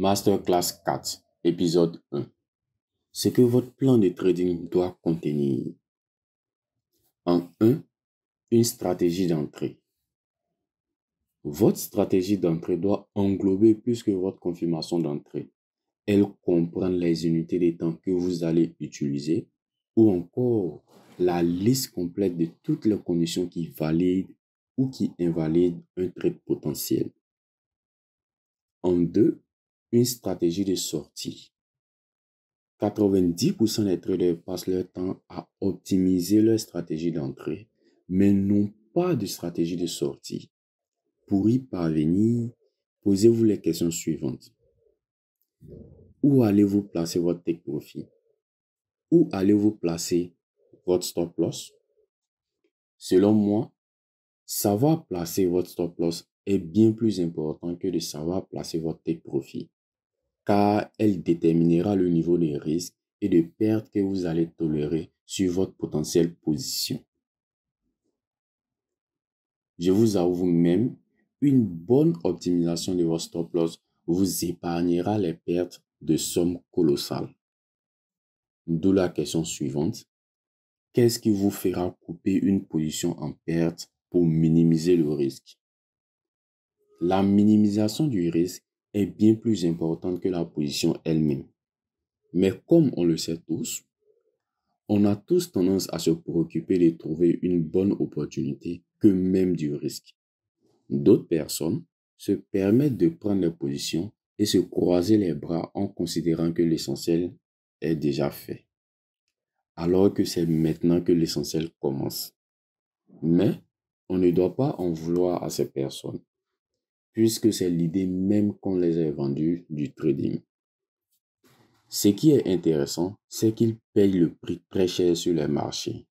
Masterclass 4, épisode 1. Ce que votre plan de trading doit contenir. En 1, une stratégie d'entrée. Votre stratégie d'entrée doit englober plus que votre confirmation d'entrée. Elle comprend les unités de temps que vous allez utiliser ou encore la liste complète de toutes les conditions qui valident ou qui invalident un trade potentiel. En 2, une stratégie de sortie. 90% des traders passent leur temps à optimiser leur stratégie d'entrée, mais n'ont pas de stratégie de sortie. Pour y parvenir, posez-vous les questions suivantes. Où allez-vous placer votre take profit? Où allez-vous placer votre stop loss? Selon moi, savoir placer votre stop loss est bien plus important que de savoir placer votre take profit, car elle déterminera le niveau de risque et de perte que vous allez tolérer sur votre potentielle position. Je vous avoue même, une bonne optimisation de votre stop loss vous épargnera les pertes de sommes colossales. D'où la question suivante. Qu'est-ce qui vous fera couper une position en perte pour minimiser le risque? La minimisation du risque est bien plus importante que la position elle-même. Mais comme on le sait tous, on a tous tendance à se préoccuper de trouver une bonne opportunité que même du risque. D'autres personnes se permettent de prendre des positions et se croiser les bras en considérant que l'essentiel est déjà fait, alors que c'est maintenant que l'essentiel commence. Mais on ne doit pas en vouloir à ces personnes, puisque c'est l'idée même qu'on les ait vendues du trading. Ce qui est intéressant, c'est qu'ils payent le prix très cher sur les marchés.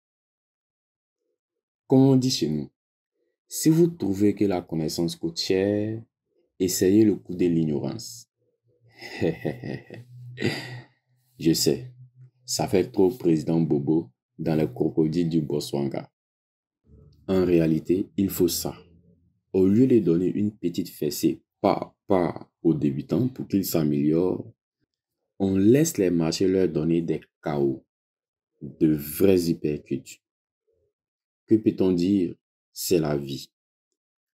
Comme on dit chez nous, si vous trouvez que la connaissance coûte cher, essayez le coup de l'ignorance. Je sais, ça fait trop président Bobo dans le crocodile du Botswana. En réalité, il faut ça. Au lieu de donner une petite fessée pas aux débutants pour qu'ils s'améliorent, on laisse les marchés leur donner des KO, de vrais hypercutes. Que peut-on dire? C'est la vie.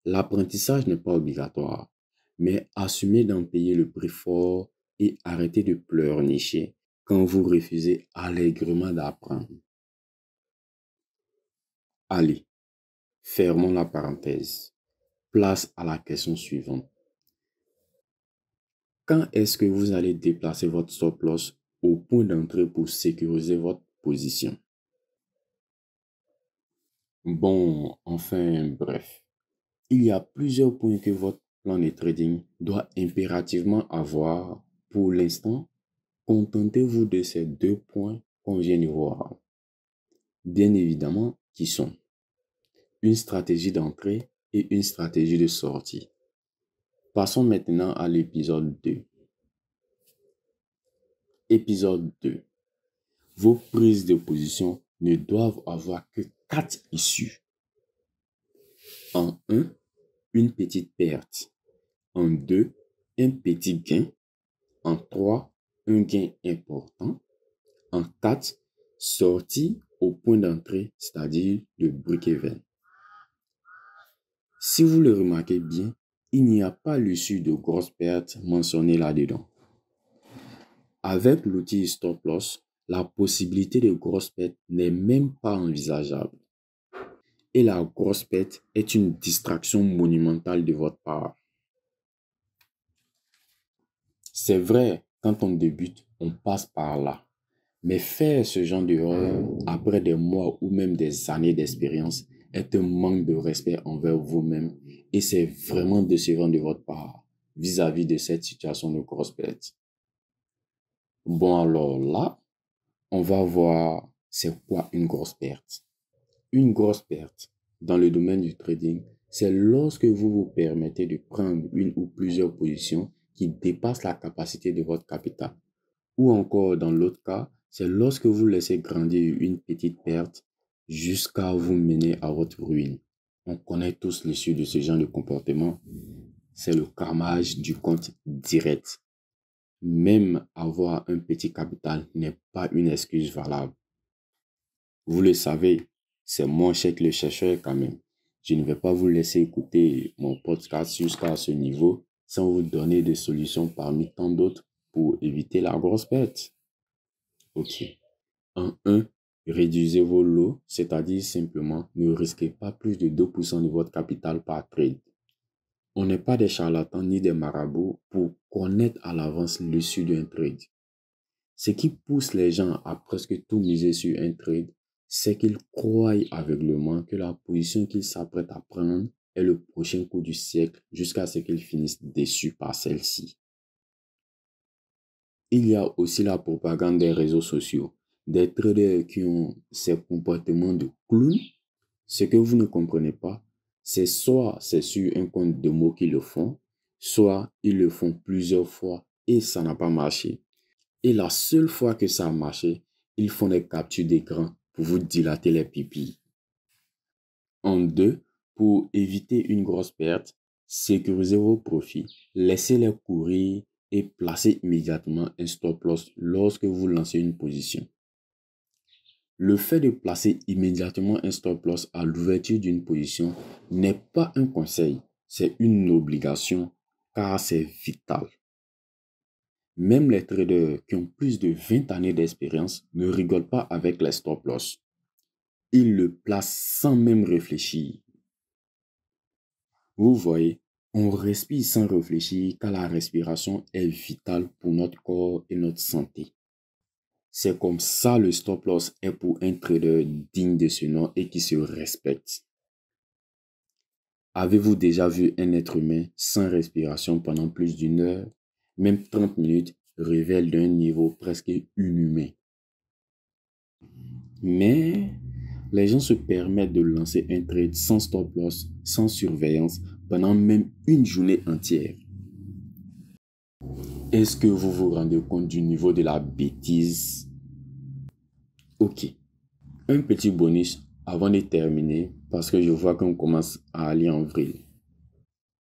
L'apprentissage n'est pas obligatoire, mais assumez d'en payer le prix fort et arrêtez de pleurnicher quand vous refusez allègrement d'apprendre. Allez, fermons la parenthèse. Place à la question suivante. Quand est-ce que vous allez déplacer votre stop loss au point d'entrée pour sécuriser votre position? Bon, enfin, bref. Il y a plusieurs points que votre plan de trading doit impérativement avoir. Pour l'instant, contentez-vous de ces 2 points qu'on vient de voir. Bien évidemment, qui sont une stratégie d'entrée et une stratégie de sortie. Passons maintenant à l'épisode 2. Épisode 2. Vos prises de position ne doivent avoir que 4 issues. En 1, une petite perte. En 2, un petit gain. En 3, un gain important. En 4, sortie au point d'entrée, c'est-à-dire le break-even. Si vous le remarquez bien, il n'y a pas l'issue de grosses pertes mentionnées là-dedans. Avec l'outil stop loss, la possibilité de grosses pertes n'est même pas envisageable. Et la grosse perte est une distraction monumentale de votre part. C'est vrai, quand on débute, on passe par là. Mais faire ce genre d'erreur après des mois ou même des années d'expérience est un manque de respect envers vous-même et c'est vraiment décevant de votre part vis-à-vis de cette situation de grosse perte. Bon alors là, on va voir c'est quoi une grosse perte. Une grosse perte dans le domaine du trading, c'est lorsque vous vous permettez de prendre une ou plusieurs positions qui dépassent la capacité de votre capital. Ou encore, dans l'autre cas, c'est lorsque vous laissez grandir une petite perte jusqu'à vous mener à votre ruine. On connaît tous l'issue de ce genre de comportement. C'est le carnage du compte direct. même avoir un petit capital n'est pas une excuse valable. Vous le savez, c'est moi, Cheikh le chercheur quand même. Je ne vais pas vous laisser écouter mon podcast jusqu'à ce niveau sans vous donner des solutions parmi tant d'autres pour éviter la grosse perte. Ok. En 1, réduisez vos lots, c'est-à-dire simplement ne risquez pas plus de 2% de votre capital par trade. On n'est pas des charlatans ni des marabouts pour connaître à l'avance l'issue d'un trade. Ce qui pousse les gens à presque tout miser sur un trade, c'est qu'ils croient aveuglément que la position qu'ils s'apprêtent à prendre est le prochain coup du siècle jusqu'à ce qu'ils finissent déçus par celle-ci. Il y a aussi la propagande des réseaux sociaux, des traders qui ont ces comportements de clown. Ce que vous ne comprenez pas, c'est soit c'est sur un compte de mots qu'ils le font, soit ils le font plusieurs fois et ça n'a pas marché. Et la seule fois que ça a marché, ils font des captures d'écran pour vous dilater les pipis. En 2, pour éviter une grosse perte, sécurisez vos profits, laissez-les courir et placez immédiatement un stop loss lorsque vous lancez une position. Le fait de placer immédiatement un stop loss à l'ouverture d'une position n'est pas un conseil, c'est une obligation car c'est vital. Même les traders qui ont plus de 20 années d'expérience ne rigolent pas avec les stop loss. Ils le placent sans même réfléchir. Vous voyez, on respire sans réfléchir car la respiration est vitale pour notre corps et notre santé. C'est comme ça le stop loss est pour un trader digne de ce nom et qui se respecte. Avez-vous déjà vu un être humain sans respiration pendant plus d'une heure, même 30 minutes, révèle d'un niveau presque inhumain? Mais les gens se permettent de lancer un trade sans stop loss, sans surveillance, pendant même une journée entière. Est-ce que vous vous rendez compte du niveau de la bêtise? Ok, un petit bonus avant de terminer parce que je vois qu'on commence à aller en vrille.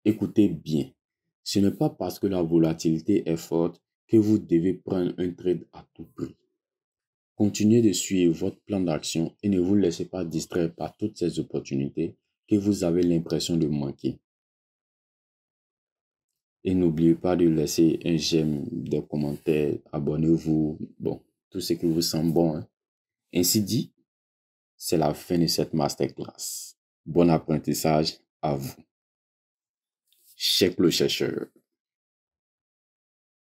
Écoutez bien, ce n'est pas parce que la volatilité est forte que vous devez prendre un trade à tout prix. Continuez de suivre votre plan d'action et ne vous laissez pas distraire par toutes ces opportunités que vous avez l'impression de manquer. Et n'oubliez pas de laisser un j'aime, des commentaires, abonnez-vous, bon, tout ce qui vous semble bon, hein. Ainsi dit, c'est la fin de cette masterclass. Bon apprentissage à vous. Cheikh le chercheur.